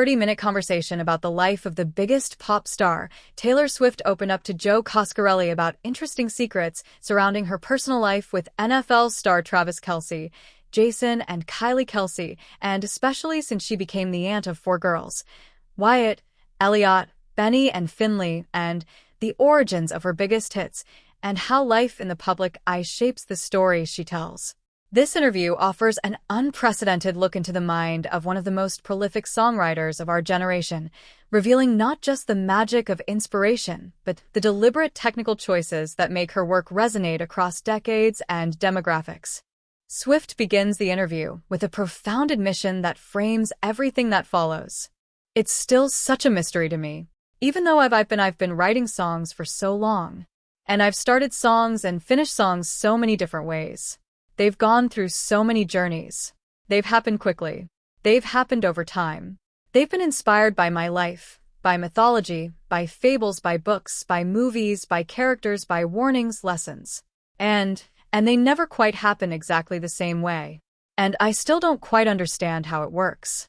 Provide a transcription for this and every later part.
30-minute conversation about the life of the biggest pop star. Taylor Swift opened up to Joe Coscarelli about interesting secrets surrounding her personal life with NFL star Travis Kelce, Jason and Kylie Kelce, and especially since she became the aunt of 4 girls, Wyatt, Elliot, Benny, and Finley, and the origins of her biggest hits, and how life in the public eye shapes the stories she tells. This interview offers an unprecedented look into the mind of one of the most prolific songwriters of our generation, revealing not just the magic of inspiration, but the deliberate technical choices that make her work resonate across decades and demographics. Swift begins the interview with a profound admission that frames everything that follows. It's still such a mystery to me, even though I've been writing songs for so long. And I've started songs and finished songs so many different ways. They've gone through so many journeys. They've happened quickly. They've happened over time. They've been inspired by my life, by mythology, by fables, by books, by movies, by characters, by warnings, lessons. And they never quite happen exactly the same way. And I still don't quite understand how it works.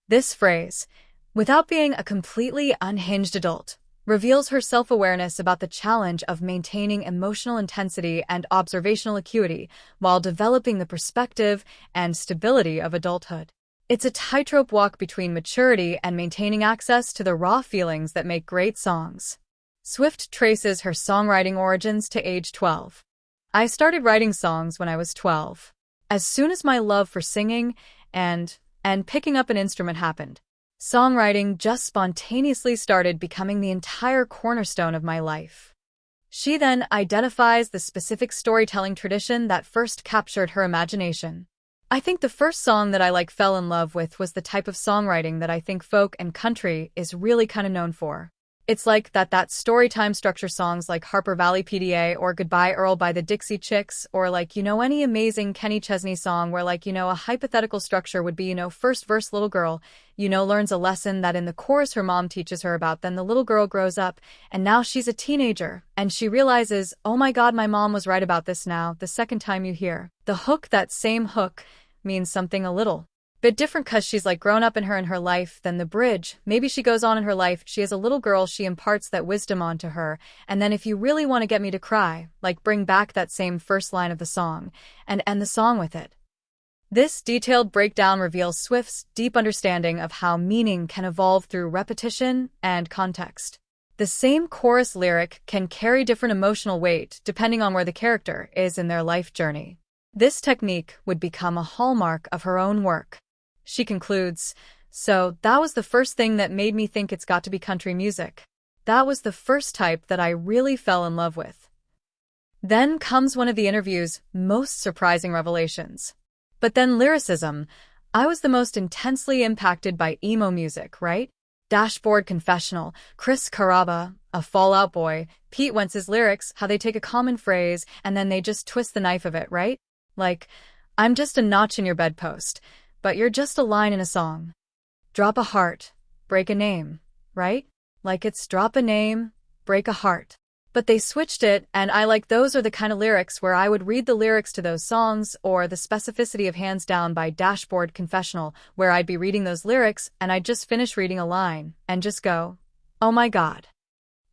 This phrase, without being a completely unhinged adult, reveals her self-awareness about the challenge of maintaining emotional intensity and observational acuity while developing the perspective and stability of adulthood. It's a tightrope walk between maturity and maintaining access to the raw feelings that make great songs. Swift traces her songwriting origins to age 12. I started writing songs when I was 12. As soon as my love for singing and picking up an instrument happened, songwriting just spontaneously started becoming the entire cornerstone of my life. She then identifies the specific storytelling tradition that first captured her imagination. I think the first song that I fell in love with was the type of songwriting that I think folk and country is really kind of known for. It's like that storytime structure songs like Harper Valley PDA or Goodbye Earl by the Dixie Chicks, or any amazing Kenny Chesney song where a hypothetical structure would be, first verse little girl, learns a lesson that in the chorus her mom teaches her about, then the little girl grows up and now she's a teenager and she realizes, oh my God, my mom was right about this now. The second time you hear the hook, that same hook means something a little bit different because she's grown up in her life than the bridge. Maybe she goes on in her life, she is a little girl, she imparts that wisdom onto her, and then if you really want to get me to cry, bring back that same first line of the song and end the song with it. This detailed breakdown reveals Swift's deep understanding of how meaning can evolve through repetition and context. The same chorus lyric can carry different emotional weight depending on where the character is in their life journey. This technique would become a hallmark of her own work. She concludes, "So that was the first thing that made me think it's got to be country music. That was the first type that I really fell in love with." Then comes one of the interview's most surprising revelations. But then lyricism. I was the most intensely impacted by emo music, right? Dashboard Confessional, Chris Carrabba, a Fall Out Boy, Pete Wentz's lyrics, how they take a common phrase and then they just twist the knife of it, right? I'm just a notch in your bedpost, but you're just a line in a song. Drop a heart, break a name, right? It's drop a name, break a heart. But they switched it, and those are the kind of lyrics where I would read the lyrics to those songs, or the specificity of Hands Down by Dashboard Confessional, where I'd be reading those lyrics and I'd just finish reading a line and just go, oh my God.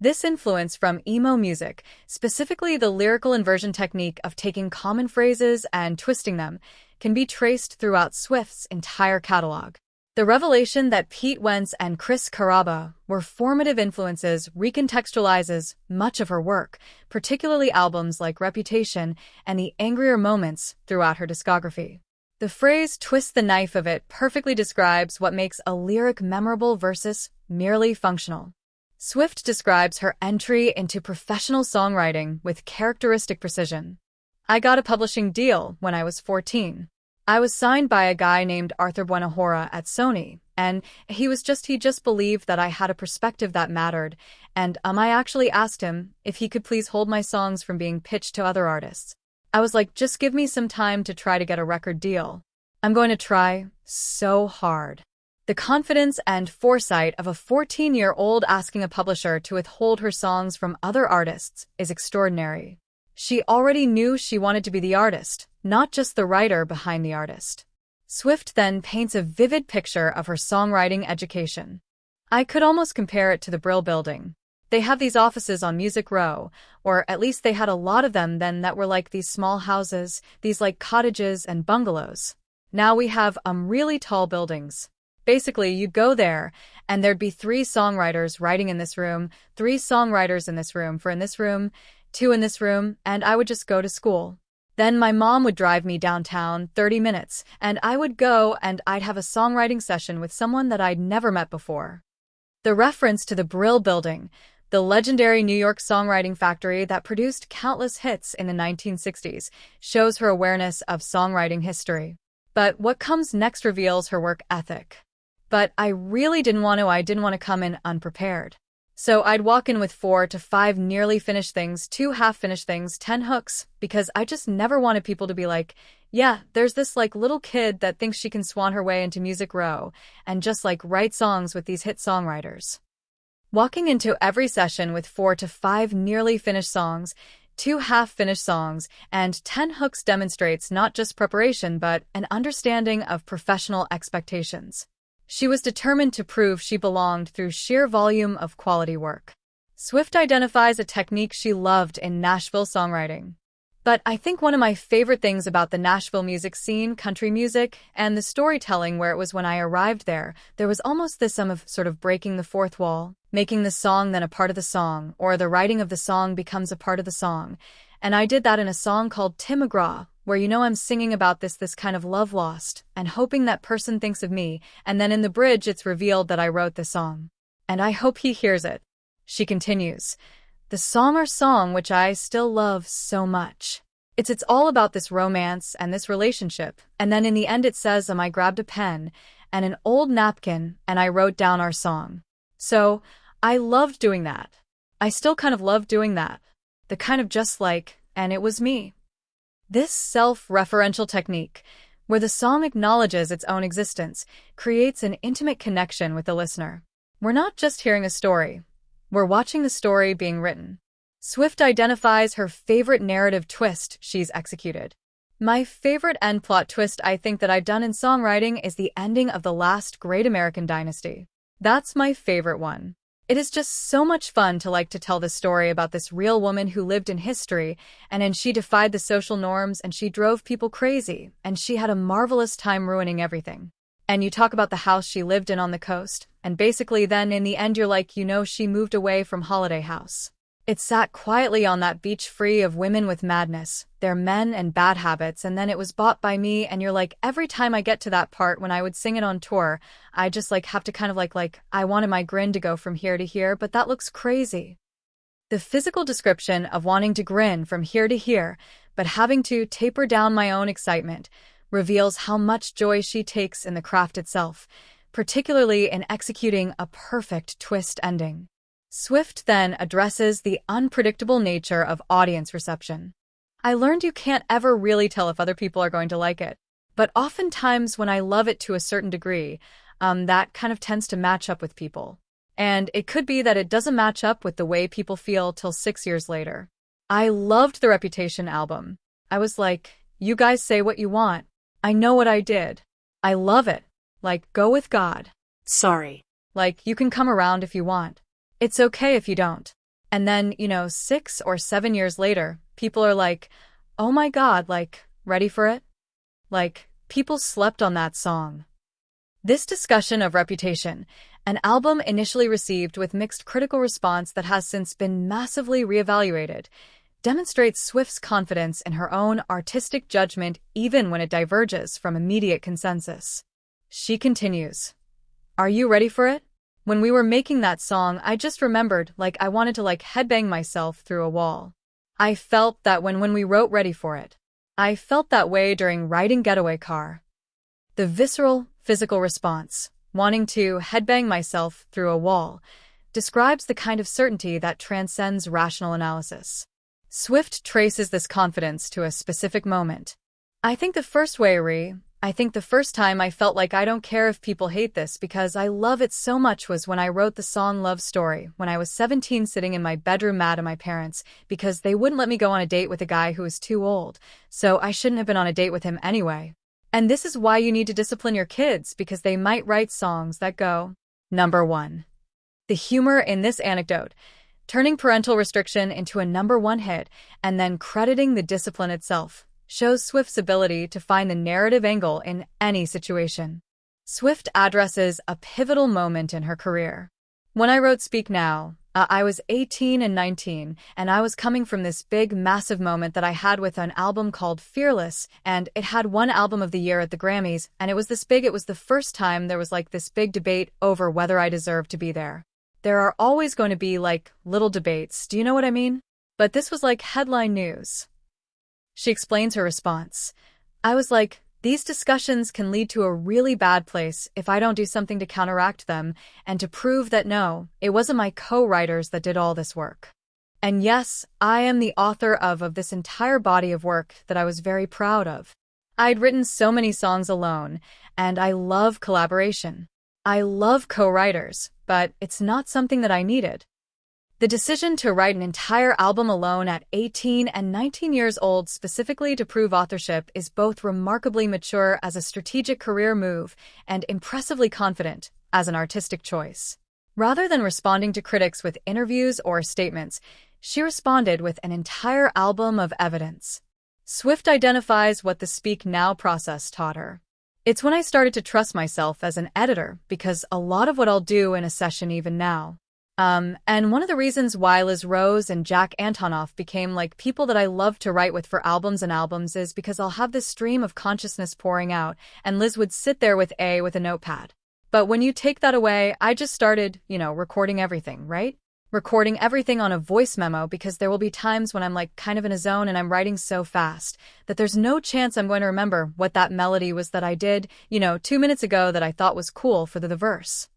This influence from emo music, specifically the lyrical inversion technique of taking common phrases and twisting them, can be traced throughout Swift's entire catalog. The revelation that Pete Wentz and Chris Carrabba were formative influences recontextualizes much of her work, particularly albums like Reputation and The Angrier Moments throughout her discography. The phrase "twist the knife of it" perfectly describes what makes a lyric memorable versus merely functional. Swift describes her entry into professional songwriting with characteristic precision. I got a publishing deal when I was 14. I was signed by a guy named Arthur Buenahora at Sony, and he just believed that I had a perspective that mattered, and I actually asked him if he could please hold my songs from being pitched to other artists. I was like, just give me some time to try to get a record deal. I'm going to try so hard. The confidence and foresight of a 14-year-old asking a publisher to withhold her songs from other artists is extraordinary. She already knew she wanted to be the artist, not just the writer behind the artist. Swift then paints a vivid picture of her songwriting education. I could almost compare it to the Brill Building. They have these offices on Music Row, or at least they had a lot of them then that were like these small houses, these like cottages and bungalows. Now we have really tall buildings. Basically, you go there, and there'd be 3 songwriters writing in this room, 3 songwriters in this room, 4 in this room, 2 in this room, and I would just go to school. Then my mom would drive me downtown 30 minutes, and I would go and I'd have a songwriting session with someone that I'd never met before. The reference to the Brill Building, the legendary New York songwriting factory that produced countless hits in the 1960s, shows her awareness of songwriting history. But what comes next reveals her work ethic. But I didn't want to come in unprepared. So I'd walk in with 4 to 5 nearly finished things, 2 half-finished things, 10 hooks, because I just never wanted people to be like, yeah, there's this like little kid that thinks she can swan her way into Music Row and just like write songs with these hit songwriters. Walking into every session with 4 to 5 nearly finished songs, 2 half-finished songs, and 10 hooks demonstrates not just preparation but an understanding of professional expectations. She was determined to prove she belonged through sheer volume of quality work. Swift identifies a technique she loved in Nashville songwriting. But I think one of my favorite things about the Nashville music scene, country music, and the storytelling where it was when I arrived there was almost this of sort of breaking the fourth wall, making the song then a part of the song, or the writing of the song becomes a part of the song. And I did that in a song called Tim McGraw, where I'm singing about this kind of love lost, and hoping that person thinks of me, and then in the bridge it's revealed that I wrote the song. And I hope he hears it. She continues, the song which I still love so much. It's all about this romance and this relationship, and then in the end it says I grabbed a pen and an old napkin and I wrote down our song. So, I loved doing that. I still kind of love doing that. The kind of just like, and it was me. This self-referential technique, where the song acknowledges its own existence, creates an intimate connection with the listener. We're not just hearing a story. We're watching the story being written. Swift identifies her favorite narrative twist she's executed. My favorite end plot twist I think that I've done in songwriting is the ending of The Last Great American Dynasty. That's my favorite one. It is just so much fun to tell the story about this real woman who lived in history, and she defied the social norms and she drove people crazy, and she had a marvelous time ruining everything. And you talk about the house she lived in on the coast, and basically then in the end you're like, she moved away from Holiday House. It sat quietly on that beach free of women with madness, their men and bad habits, and then it was bought by me, and you're like, every time I get to that part when I would sing it on tour, I just have to kind of I wanted my grin to go from here to here, but that looks crazy. The physical description of wanting to grin from here to here, but having to taper down my own excitement, reveals how much joy she takes in the craft itself, particularly in executing a perfect twist ending. Swift then addresses the unpredictable nature of audience reception. I learned you can't ever really tell if other people are going to like it, but oftentimes when I love it to a certain degree, that kind of tends to match up with people. And it could be that it doesn't match up with the way people feel till 6 years later. I loved the Reputation album. I was like, you guys say what you want. I know what I did. I love it. Go with God. Sorry. You can come around if you want. It's okay if you don't. And then, 6 or 7 years later, people are like, oh my God, ready for it? People slept on that song. This discussion of Reputation, an album initially received with mixed critical response that has since been massively reevaluated, demonstrates Swift's confidence in her own artistic judgment even when it diverges from immediate consensus. She continues, are you ready for it? When we were making that song, I just remembered, I wanted to headbang myself through a wall. I felt that when we wrote Ready for It. I felt that way during writing Getaway Car. The visceral, physical response, wanting to headbang myself through a wall, describes the kind of certainty that transcends rational analysis. Swift traces this confidence to a specific moment. I think the first time I felt like I don't care if people hate this because I love it so much was when I wrote the song Love Story when I was 17 sitting in my bedroom mad at my parents because they wouldn't let me go on a date with a guy who was too old, so I shouldn't have been on a date with him anyway. And this is why you need to discipline your kids, because they might write songs that go. Number 1. The humor in this anecdote, turning parental restriction into a number 1 hit and then crediting the discipline itself, shows Swift's ability to find the narrative angle in any situation. Swift addresses a pivotal moment in her career. When I wrote Speak Now, I was 18 and 19, and I was coming from this big, massive moment that I had with an album called Fearless, and it had won Album of the Year at the Grammys, and it was this big, it was the first time there was like this big debate over whether I deserved to be there. There are always going to be like little debates, do you know what I mean? But this was like headline news. She explains her response. I was like, these discussions can lead to a really bad place if I don't do something to counteract them and to prove that no, it wasn't my co-writers that did all this work. And yes, I am the author of this entire body of work that I was very proud of. I'd written so many songs alone, and I love collaboration. I love co-writers, but it's not something that I needed. The decision to write an entire album alone at 18 and 19 years old specifically to prove authorship is both remarkably mature as a strategic career move and impressively confident as an artistic choice. Rather than responding to critics with interviews or statements, she responded with an entire album of evidence. Swift identifies what the Speak Now process taught her. It's when I started to trust myself as an editor, because a lot of what I'll do in a session even now. And one of the reasons why Liz Rose and Jack Antonoff became like people that I love to write with for albums and albums is because I'll have this stream of consciousness pouring out, and Liz would sit there with a notepad. But when you take that away, I just started, recording everything, right? Recording everything on a voice memo, because there will be times when I'm like kind of in a zone and I'm writing so fast that there's no chance I'm going to remember what that melody was that I did, 2 minutes ago that I thought was cool for the verse.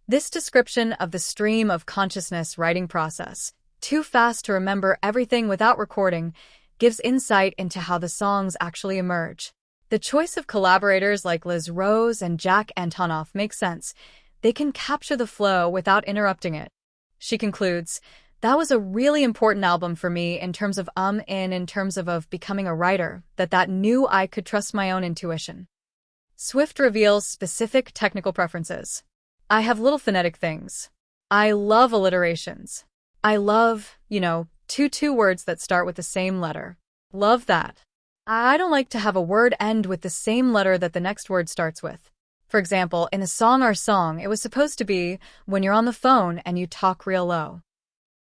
This description of the stream of consciousness writing process, too fast to remember everything without recording, gives insight into how the songs actually emerge. The choice of collaborators like Liz Rose and Jack Antonoff makes sense. They can capture the flow without interrupting it. She concludes, that was a really important album for me in terms of becoming a writer, that knew I could trust my own intuition. Swift reveals specific technical preferences. I have little phonetic things. I love alliterations. I love, two words that start with the same letter. Love that. I don't like to have a word end with the same letter that the next word starts with. For example, in the song Our Song, it was supposed to be when you're on the phone and you talk real low.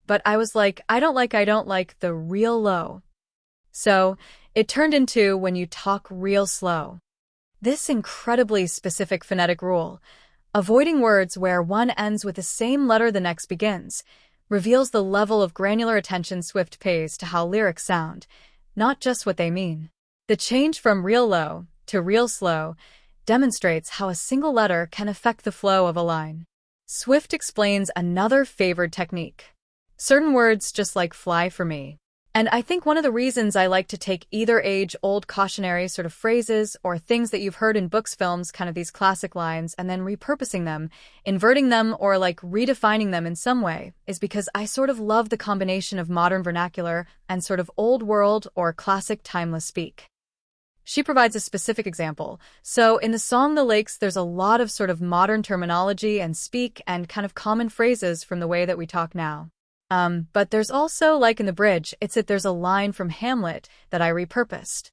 But I was like, I don't like the real low. So it turned into when you talk real slow. This incredibly specific phonetic rule, avoiding words where one ends with the same letter the next begins, reveals the level of granular attention Swift pays to how lyrics sound, not just what they mean. The change from real low to real slow demonstrates how a single letter can affect the flow of a line. Swift explains another favored technique. Certain words just like fly for me. And I think one of the reasons I like to take either age-old cautionary sort of phrases or things that you've heard in books, films, kind of these classic lines, and then repurposing them, inverting them, or like redefining them in some way, is because I sort of love the combination of modern vernacular and sort of old world or classic timeless speak. She provides a specific example. So in the song The Lakes, there's a lot of sort of modern terminology and speak and kind of common phrases from the way that we talk now. But there's also, like in the bridge, there's a line from Hamlet that I repurposed.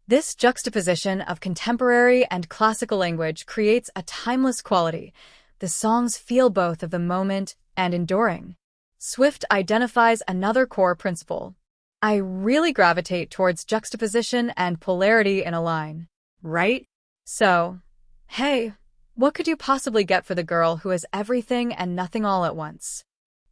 This juxtaposition of contemporary and classical language creates a timeless quality. The songs feel both of the moment and enduring. Swift identifies another core principle. I really gravitate towards juxtaposition and polarity in a line, right? So, hey, what could you possibly get for the girl who has everything and nothing all at once?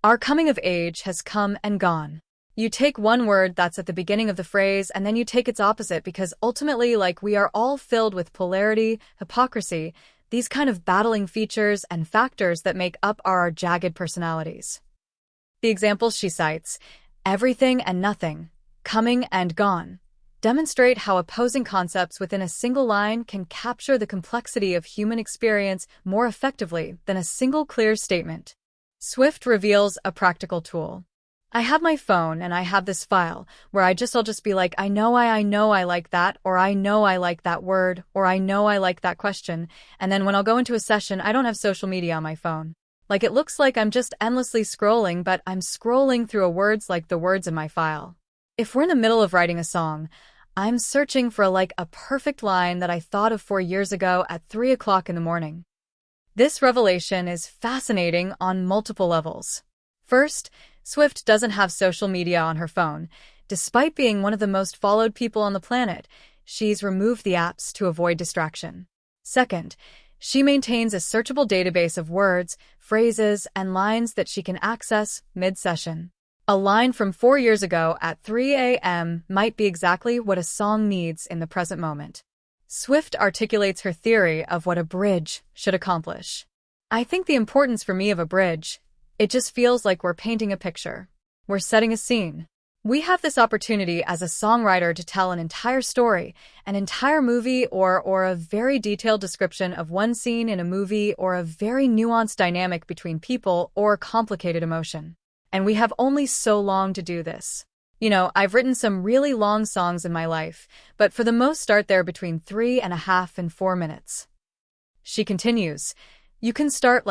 Our coming of age has come and gone. You take one word that's at the beginning of the phrase and then you take its opposite, because ultimately, like, we are all filled with polarity, hypocrisy, these kind of battling features and factors that make up our jagged personalities. The examples she cites, everything and nothing, coming and gone, demonstrate how opposing concepts within a single line can capture the complexity of human experience more effectively than a single clear statement. Swift reveals a practical tool. I have my phone and I have this file where I'll just be like, I know I like that, or I know I like that word, or I know I like that question. And then when I'll go into a session, I don't have social media on my phone. Like it looks like I'm just endlessly scrolling, but I'm scrolling through words like the words in my file. If we're in the middle of writing a song, I'm searching for a perfect line that I thought of 4 years ago at 3 o'clock in the morning. This revelation is fascinating on multiple levels. First, Swift doesn't have social media on her phone. Despite being one of the most followed people on the planet, she's removed the apps to avoid distraction. Second, she maintains a searchable database of words, phrases, and lines that she can access mid-session. A line from 4 years ago at 3 a.m. might be exactly what a song needs in the present moment. Swift articulates her theory of what a bridge should accomplish. I think the importance for me of a bridge, it just feels like we're painting a picture. We're setting a scene. We have this opportunity as a songwriter to tell an entire story, an entire movie, or a very detailed description of one scene in a movie, or a very nuanced dynamic between people, or complicated emotion. And we have only so long to do this. I've written some really long songs in my life, but for the most start they're between 3.5 and 4 minutes. She continues, you can start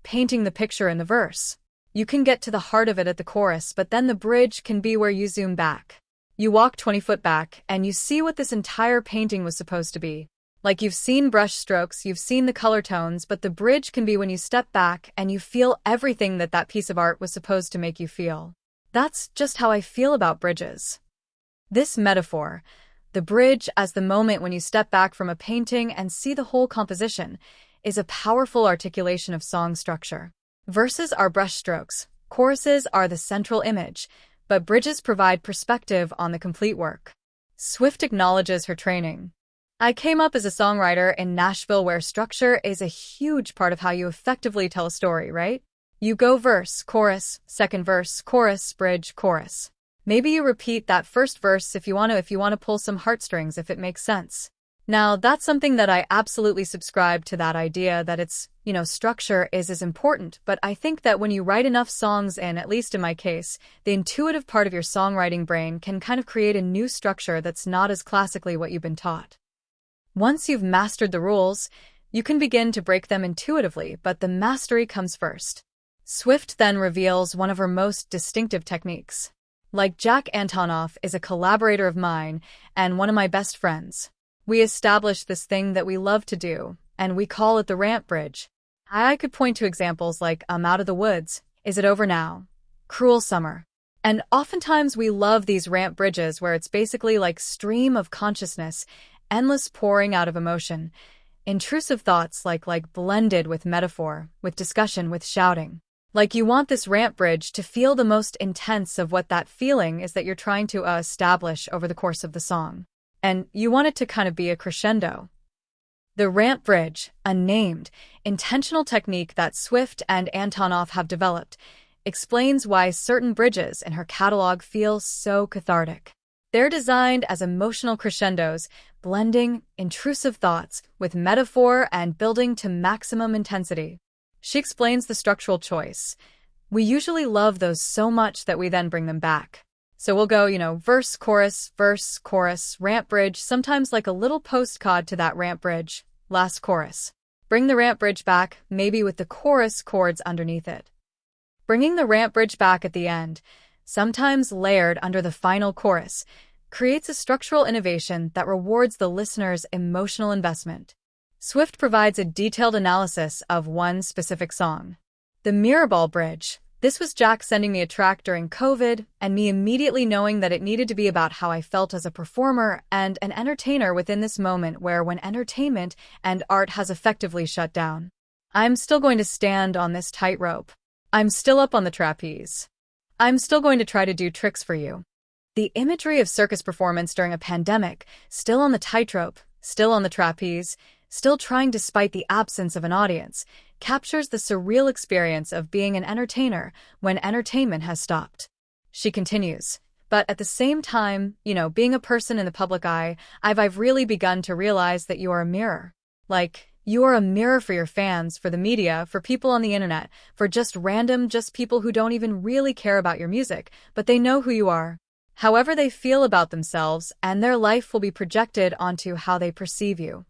painting the picture in the verse. You can get to the heart of it at the chorus, but then the bridge can be where you zoom back. You walk 20 foot back, and you see what this entire painting was supposed to be. You've seen brush strokes, you've seen the color tones, but the bridge can be when you step back and you feel everything that piece of art was supposed to make you feel. That's just how I feel about bridges. This metaphor, the bridge as the moment when you step back from a painting and see the whole composition, is a powerful articulation of song structure. Verses are brushstrokes, choruses are the central image, but bridges provide perspective on the complete work. Swift acknowledges her training. I came up as a songwriter in Nashville where structure is a huge part of how you effectively tell a story, right? You go verse, chorus, second verse, chorus, bridge, chorus. Maybe you repeat that first verse if you want to pull some heartstrings if it makes sense. Now, that's something that I absolutely subscribe to, that idea that it's, structure is as important, but I think that when you write enough songs in, at least in my case, the intuitive part of your songwriting brain can kind of create a new structure that's not as classically what you've been taught. Once you've mastered the rules, you can begin to break them intuitively, but the mastery comes first. Swift then reveals one of her most distinctive techniques. Jack Antonoff is a collaborator of mine and one of my best friends. We established this thing that we love to do, and we call it the rant bridge. I could point to examples like I'm out of the woods, is it over now, cruel summer. And oftentimes we love these rant bridges where it's basically stream of consciousness, endless pouring out of emotion, intrusive thoughts blended with metaphor, with discussion, with shouting. You want this rant bridge to feel the most intense of what that feeling is that you're trying to establish over the course of the song. And you want it to kind of be a crescendo. The rant bridge, a named, intentional technique that Swift and Antonoff have developed, explains why certain bridges in her catalog feel so cathartic. They're designed as emotional crescendos, blending intrusive thoughts with metaphor and building to maximum intensity. She explains the structural choice. We usually love those so much that we then bring them back. So we'll go, verse, chorus, rant bridge, sometimes like a little postcard to that rant bridge, last chorus. Bring the rant bridge back, maybe with the chorus chords underneath it. Bringing the rant bridge back at the end, sometimes layered under the final chorus, creates a structural innovation that rewards the listener's emotional investment. Swift provides a detailed analysis of one specific song. The Mirrorball Bridge. This was Jack sending me a track during COVID, and me immediately knowing that it needed to be about how I felt as a performer and an entertainer within this moment when entertainment and art has effectively shut down. I'm still going to stand on this tightrope. I'm still up on the trapeze. I'm still going to try to do tricks for you. The imagery of circus performance during a pandemic, still on the tightrope, still on the trapeze, still trying despite the absence of an audience, captures the surreal experience of being an entertainer when entertainment has stopped. She continues, but at the same time, being a person in the public eye, I've really begun to realize that you are a mirror. You are a mirror for your fans, for the media, for people on the internet, for just people who don't even really care about your music, but they know who you are. However they feel about themselves, and their life will be projected onto how they perceive you.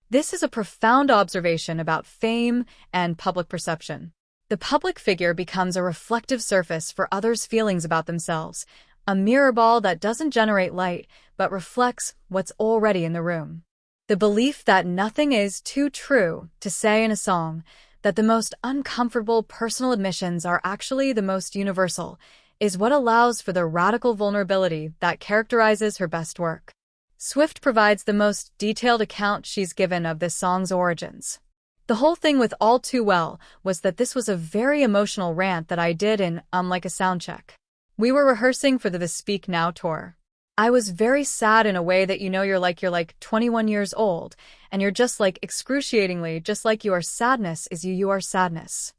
This is a profound observation about fame and public perception. The public figure becomes a reflective surface for others' feelings about themselves, a mirror ball that doesn't generate light, but reflects what's already in the room. The belief that nothing is too true to say in a song, that the most uncomfortable personal admissions are actually the most universal, is what allows for the radical vulnerability that characterizes her best work. Swift provides the most detailed account she's given of this song's origins. The whole thing with All Too Well was that this was a very emotional rant that I did in like a soundcheck. We were rehearsing for the Speak Now tour. I was very sad in a way that you're like 21 years old, and you're just like excruciatingly, just like you are sadness is you are sadness.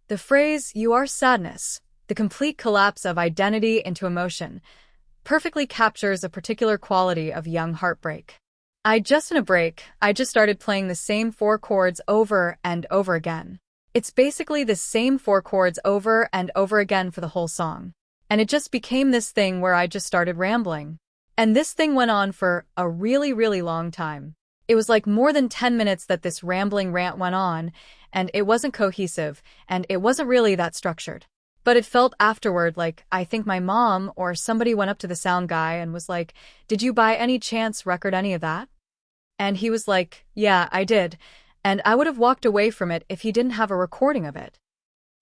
The phrase, you are sadness, the complete collapse of identity into emotion, perfectly captures a particular quality of young heartbreak. I just started playing the same 4 chords over and over again. It's basically the same 4 chords over and over again for the whole song. And it just became this thing where I just started rambling. And this thing went on for a really, really long time. It was like more than 10 minutes that this rambling rant went on, and it wasn't cohesive, and it wasn't really that structured. But it felt afterward like I think my mom or somebody went up to the sound guy and was like, "Did you by any chance record any of that?" And he was like, "Yeah, I did." And I would have walked away from it if he didn't have a recording of it.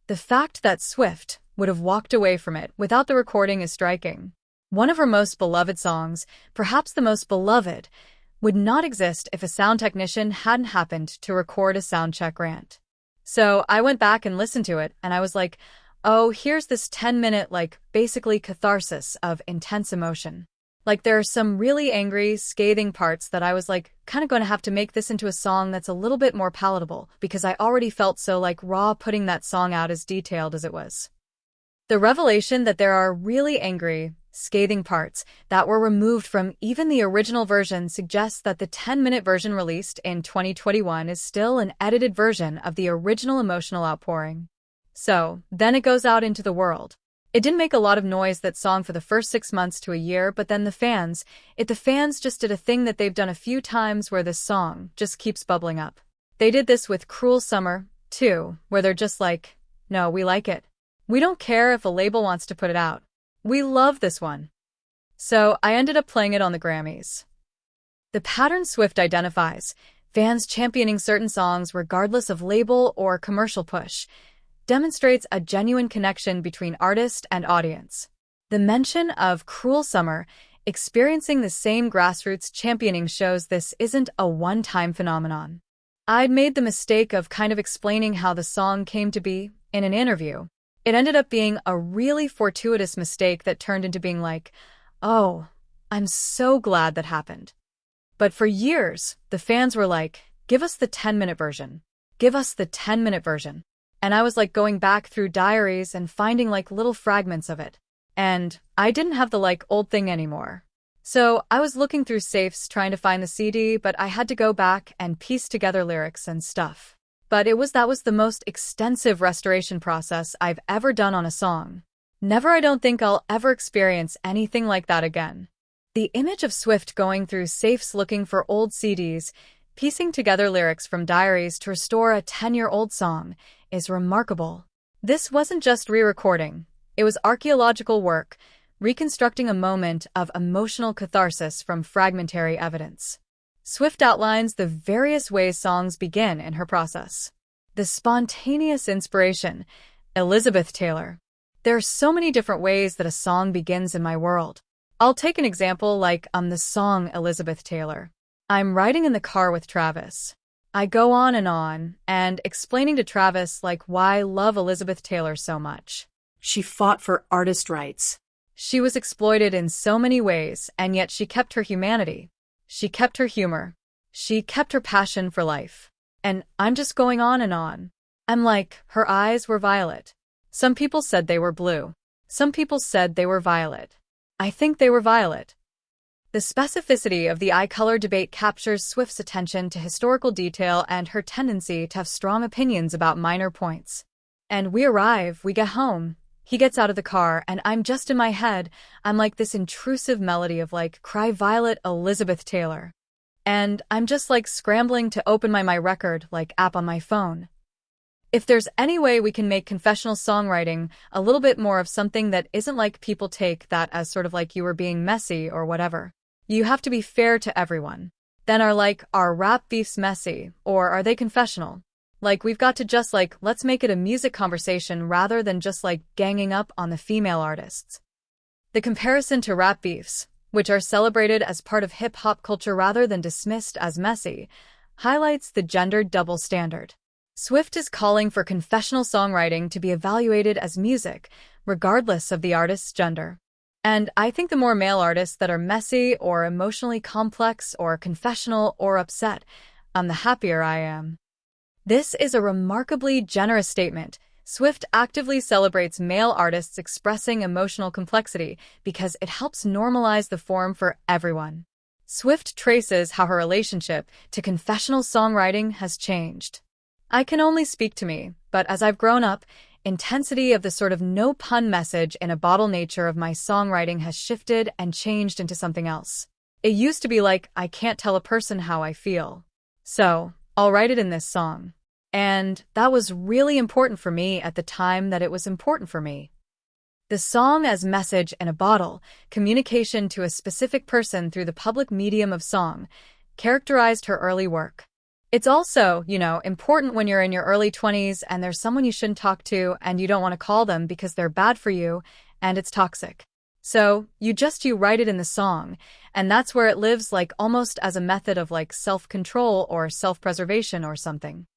The fact that Swift would have walked away from it without the recording is striking. One of her most beloved songs, perhaps the most beloved, would not exist if a sound technician hadn't happened to record a soundcheck rant. So I went back and listened to it, and I was like, oh, here's this 10-minute, basically catharsis of intense emotion. There are some really angry, scathing parts that I was kind of going to have to make this into a song that's a little bit more palatable, because I already felt so raw putting that song out as detailed as it was. The revelation that there are really angry, scathing parts that were removed from even the original version suggests that the 10-minute version released in 2021 is still an edited version of the original emotional outpouring. So, then it goes out into the world. It didn't make a lot of noise, that song, for the first 6 months to a year, but then the fans just did a thing that they've done a few times where this song just keeps bubbling up. They did this with Cruel Summer, too, where they're just like, no, we like it. We don't care if a label wants to put it out. We love this one. So I ended up playing it on the Grammys. The pattern Swift identifies, fans championing certain songs regardless of label or commercial push, demonstrates a genuine connection between artist and audience. The mention of Cruel Summer experiencing the same grassroots championing shows this isn't a one-time phenomenon. I'd made the mistake of kind of explaining how the song came to be in an interview. It ended up being a really fortuitous mistake that turned into being like, oh, I'm so glad that happened. But for years, the fans were like, give us the 10-minute version. Give us the 10-minute version. And I was going back through diaries and finding little fragments of it. And I didn't have the old thing anymore. So I was looking through safes trying to find the CD, but I had to go back and piece together lyrics and stuff. But that was the most extensive restoration process I've ever done on a song. Never, I don't think I'll ever experience anything like that again. The image of Swift going through safes looking for old CDs, piecing together lyrics from diaries to restore a 10-year-old song, is remarkable. This wasn't just re-recording. It was archaeological work, reconstructing a moment of emotional catharsis from fragmentary evidence. Swift outlines the various ways songs begin in her process. The spontaneous inspiration, Elizabeth Taylor. There are so many different ways that a song begins in my world. I'll take an example the song Elizabeth Taylor. I'm riding in the car with Travis. I go on and explaining to Travis why I love Elizabeth Taylor so much. She fought for artist rights. She was exploited in so many ways, and yet she kept her humanity. She kept her humor. She kept her passion for life. And I'm just going on and on. I'm like, her eyes were violet. Some people said they were blue. Some people said they were violet. I think they were violet. The specificity of the eye color debate captures Swift's attention to historical detail and her tendency to have strong opinions about minor points. And we arrive, we get home. He gets out of the car, and I'm just in my head. I'm like this intrusive melody of like, Cry Violet, Elizabeth Taylor. And I'm just like scrambling to open my record, like app on my phone. If there's any way we can make confessional songwriting a little bit more of something that isn't like people take that as sort of like you were being messy or whatever. You have to be fair to everyone. Then are rap beefs messy, or are they confessional? Like, we've got to just like, let's make it a music conversation rather than just like ganging up on the female artists. The comparison to rap beefs, which are celebrated as part of hip-hop culture rather than dismissed as messy, highlights the gendered double standard. Swift is calling for confessional songwriting to be evaluated as music, regardless of the artist's gender. And I think the more male artists that are messy or emotionally complex or confessional or upset, the happier I am. This is a remarkably generous statement. Swift actively celebrates male artists expressing emotional complexity because it helps normalize the form for everyone. Swift traces how her relationship to confessional songwriting has changed. I can only speak to me, but as I've grown up, intensity of the sort of no-pun message in a bottle nature of my songwriting has shifted and changed into something else. It used to be like, I can't tell a person how I feel, so I'll write it in this song. And that was really important for me at the time that it was important for me. The song as message in a bottle, communication to a specific person through the public medium of song, characterized her early work. It's also, important when you're in your early 20s and there's someone you shouldn't talk to and you don't want to call them because they're bad for you and it's toxic. So you write it in the song, and that's where it lives, like almost as a method of like self-control or self-preservation or something.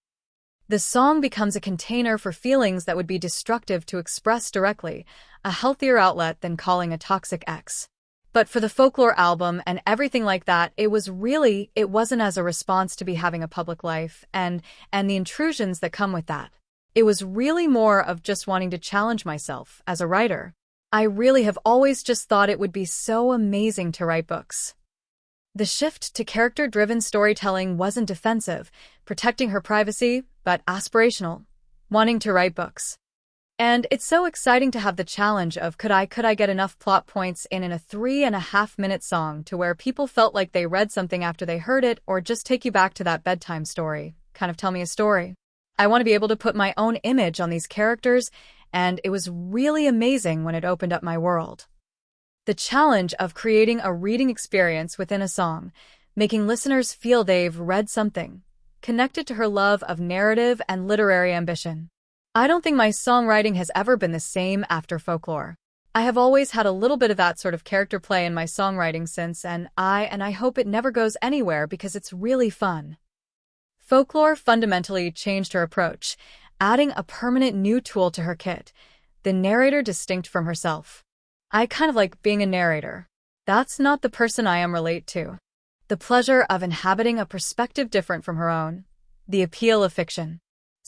The song becomes a container for feelings that would be destructive to express directly, a healthier outlet than calling a toxic ex. But for the Folklore album and everything like that, it wasn't as a response to be having a public life and the intrusions that come with that. It was really more of just wanting to challenge myself as a writer. I really have always just thought it would be so amazing to write books. The shift to character-driven storytelling wasn't defensive, protecting her privacy, but aspirational, wanting to write books. And it's so exciting to have the challenge of could I get enough plot points in a 3.5-minute song to where people felt like they read something after they heard it, or just take you back to that bedtime story, kind of tell me a story. I want to be able to put my own image on these characters, and it was really amazing when it opened up my world. The challenge of creating a reading experience within a song, making listeners feel they've read something, connected to her love of narrative and literary ambition. I don't think my songwriting has ever been the same after Folklore. I have always had a little bit of that sort of character play in my songwriting since, and I hope it never goes anywhere because it's really fun. Folklore fundamentally changed her approach, adding a permanent new tool to her kit, the narrator distinct from herself. I kind of like being a narrator. That's not the person I am relate to. The pleasure of inhabiting a perspective different from her own. The appeal of fiction.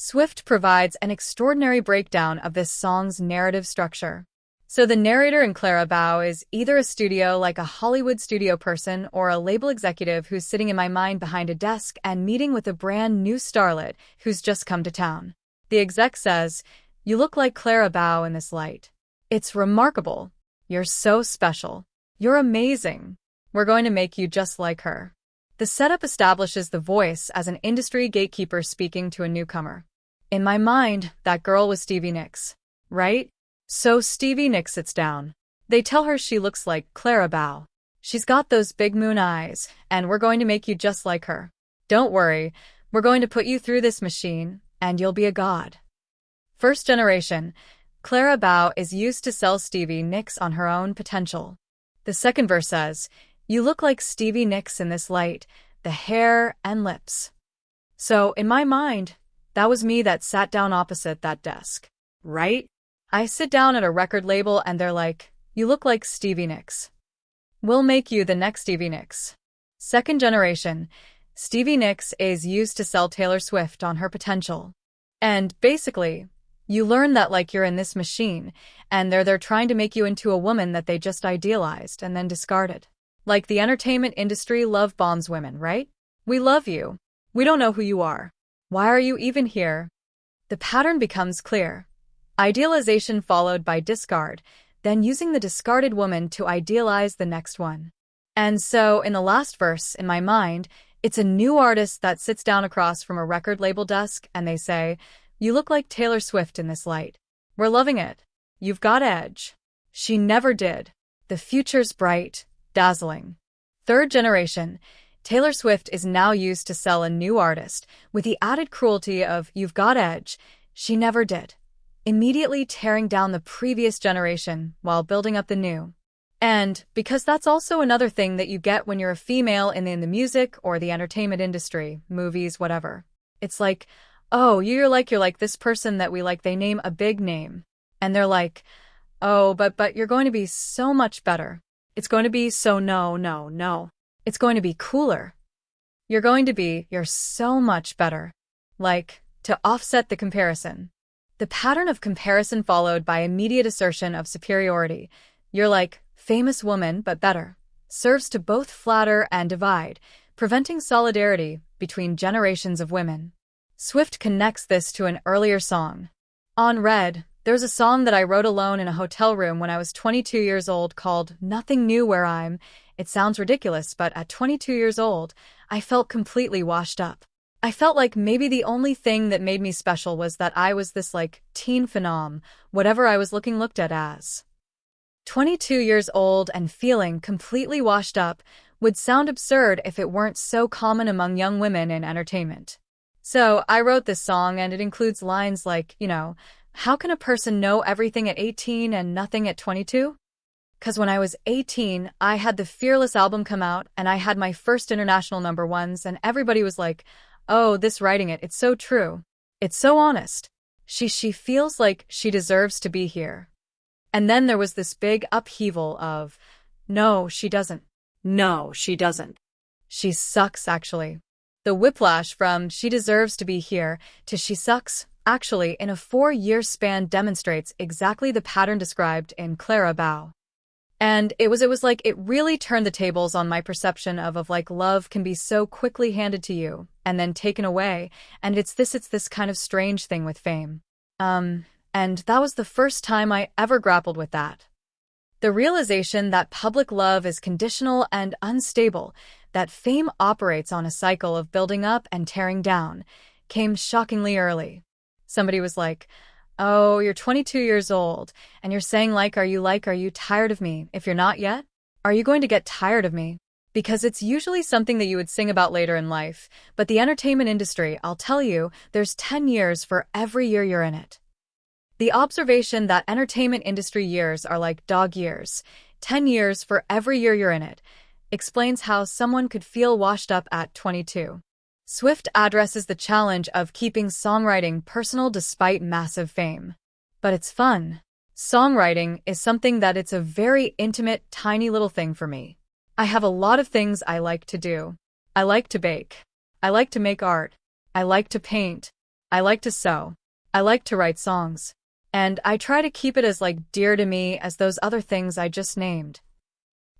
Swift provides an extraordinary breakdown of this song's narrative structure. So the narrator in Clara Bow is either a studio like a Hollywood studio person or a label executive who's sitting in my mind behind a desk and meeting with a brand new starlet who's just come to town. The exec says, "You look like Clara Bow in this light. It's remarkable. You're so special. You're amazing. We're going to make you just like her." The setup establishes the voice as an industry gatekeeper speaking to a newcomer. In my mind, that girl was Stevie Nicks, right? So Stevie Nicks sits down. They tell her she looks like Clara Bow. She's got those big moon eyes, and we're going to make you just like her. Don't worry, we're going to put you through this machine, and you'll be a god. First generation, Clara Bow is used to sell Stevie Nicks on her own potential. The second verse says, "You look like Stevie Nicks in this light, the hair and lips." So, in my mind, that was me that sat down opposite that desk, right? I sit down at a record label and they're like, "You look like Stevie Nicks. We'll make you the next Stevie Nicks." Second generation, Stevie Nicks is used to sell Taylor Swift on her potential. And basically, you learn that like you're in this machine, and they're trying to make you into a woman that they just idealized and then discarded. Like the entertainment industry love bombs women, right? We love you. We don't know who you are. Why are you even here? The pattern becomes clear. Idealization followed by discard, then using the discarded woman to idealize the next one. And so, in the last verse, in my mind, it's a new artist that sits down across from a record label desk and they say, "You look like Taylor Swift in this light. We're loving it. You've got edge." She never did. The future's bright, dazzling. Third generation, Taylor Swift is now used to sell a new artist with the added cruelty of "you've got edge." She never did. Immediately tearing down the previous generation while building up the new. And because that's also another thing that you get when you're a female in the music or the entertainment industry, movies, whatever. It's like, oh, you're like this person that we like, they name a big name. And they're like, oh, but you're going to be so much better. It's going to be so no. It's going to be cooler. You're so much better. Like, to offset the comparison. The pattern of comparison followed by immediate assertion of superiority. You're like, famous woman, but better. Serves to both flatter and divide, preventing solidarity between generations of women. Swift connects this to an earlier song. On Red, there's a song that I wrote alone in a hotel room when I was 22 years old called Nothing New Where I'm. It sounds ridiculous, but at 22 years old, I felt completely washed up. I felt like maybe the only thing that made me special was that I was this teen phenom, whatever I was looked at as. 22 years old and feeling completely washed up would sound absurd if it weren't so common among young women in entertainment. So I wrote this song and it includes lines like, how can a person know everything at 18 and nothing at 22? 'Cause when I was 18, I had the Fearless album come out and I had my first international #1s and everybody was like, oh, this writing it's so true. It's so honest. She feels like she deserves to be here. And then there was this big upheaval of, no, she doesn't. No, she doesn't. She sucks, actually. The whiplash from she deserves to be here to she sucks, actually, in a 4-year span demonstrates exactly the pattern described in Clara Bow. And it was like it really turned the tables on my perception of love can be so quickly handed to you and then taken away, and it's this kind of strange thing with fame. And that was the first time I ever grappled with that. The realization that public love is conditional and unstable, that fame operates on a cycle of building up and tearing down, came shockingly early. Somebody was like, oh, you're 22 years old, and you're saying are you tired of me? If you're not yet, are you going to get tired of me? Because it's usually something that you would sing about later in life, but the entertainment industry, I'll tell you, there's 10 years for every year you're in it. The observation that entertainment industry years are like dog years, 10 years for every year you're in it, explains how someone could feel washed up at 22. Swift addresses the challenge of keeping songwriting personal despite massive fame. But it's fun. Songwriting is something that it's a very intimate, tiny little thing for me. I have a lot of things I like to do. I like to bake. I like to make art. I like to paint. I like to sew. I like to write songs. And I try to keep it as dear to me as those other things I just named.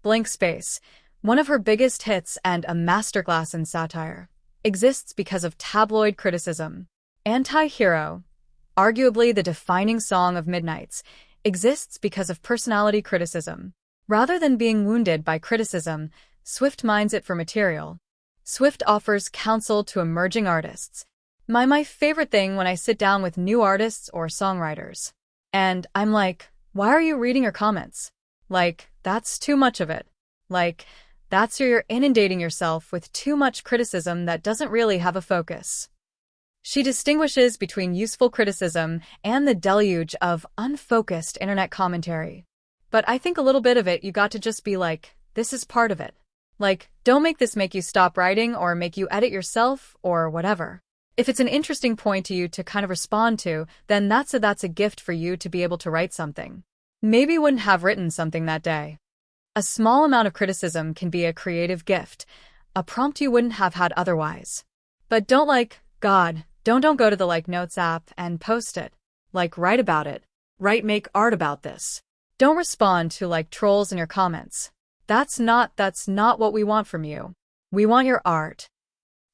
Blank Space, one of her biggest hits and a masterclass in satire, exists because of tabloid criticism. Anti-Hero, arguably the defining song of Midnight's, exists because of personality criticism. Rather than being wounded by criticism, Swift mines it for material. Swift offers counsel to emerging artists. My favorite thing when I sit down with new artists or songwriters. And I'm like, why are you reading your comments? That's too much of it. That's you're inundating yourself with too much criticism that doesn't really have a focus. She distinguishes between useful criticism and the deluge of unfocused internet commentary. But I think a little bit of it you got to just be this is part of it. Don't make this make you stop writing or make you edit yourself or whatever. If it's an interesting point to you to kind of respond to, then that's a gift for you to be able to write something. Maybe you wouldn't have written something that day. A small amount of criticism can be a creative gift, a prompt you wouldn't have had otherwise. But don't don't go to the Notes app and post it. Write about it. Make art about this. Don't respond to trolls in your comments. That's not what we want from you. We want your art.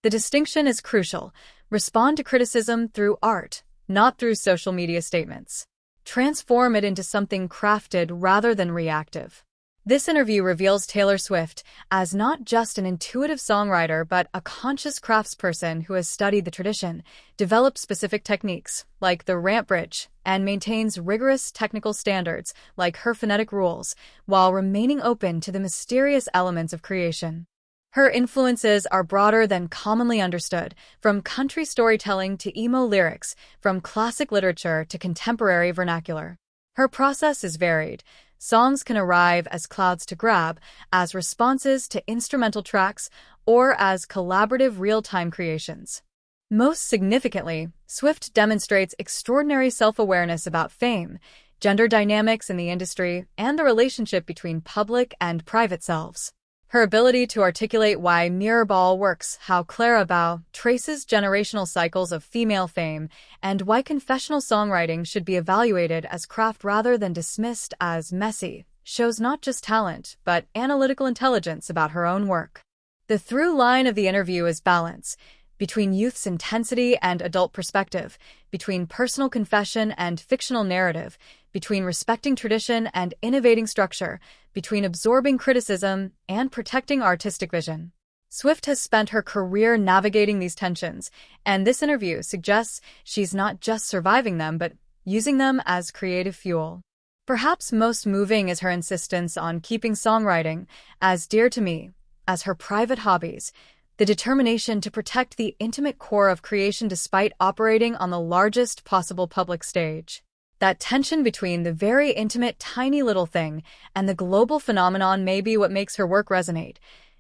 The distinction is crucial. Respond to criticism through art, not through social media statements. Transform it into something crafted rather than reactive. This interview reveals Taylor Swift as not just an intuitive songwriter, but a conscious craftsperson who has studied the tradition, developed specific techniques, like the ramp bridge, and maintains rigorous technical standards, like her phonetic rules, while remaining open to the mysterious elements of creation. Her influences are broader than commonly understood, from country storytelling to emo lyrics, from classic literature to contemporary vernacular. Her process is varied. Songs can arrive as clouds to grab, as responses to instrumental tracks, or as collaborative real-time creations. Most significantly, Swift demonstrates extraordinary self-awareness about fame, gender dynamics in the industry, and the relationship between public and private selves. Her ability to articulate why Mirrorball works, how Clara Bow traces generational cycles of female fame, and why confessional songwriting should be evaluated as craft rather than dismissed as messy, shows not just talent, but analytical intelligence about her own work. The through line of the interview is balance, between youth's intensity and adult perspective, between personal confession and fictional narrative, between respecting tradition and innovating structure, between absorbing criticism and protecting artistic vision. Swift has spent her career navigating these tensions, and this interview suggests she's not just surviving them, but using them as creative fuel. Perhaps most moving is her insistence on keeping songwriting as dear to me as her private hobbies, the determination to protect the intimate core of creation despite operating on the largest possible public stage. That tension between the very intimate, tiny little thing and the global phenomenon may be what makes her work resonate.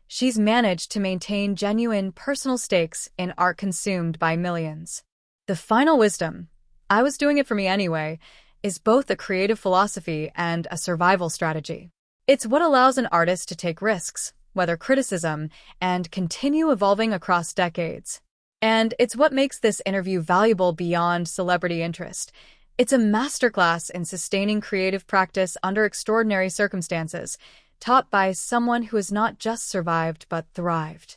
She's managed to maintain genuine, personal stakes in art consumed by millions. The final wisdom, I was doing it for me anyway, is both a creative philosophy and a survival strategy. It's what allows an artist to take risks, weather criticism, and continue evolving across decades. And it's what makes this interview valuable beyond celebrity interest. It's a masterclass in sustaining creative practice under extraordinary circumstances, taught by someone who has not just survived but thrived.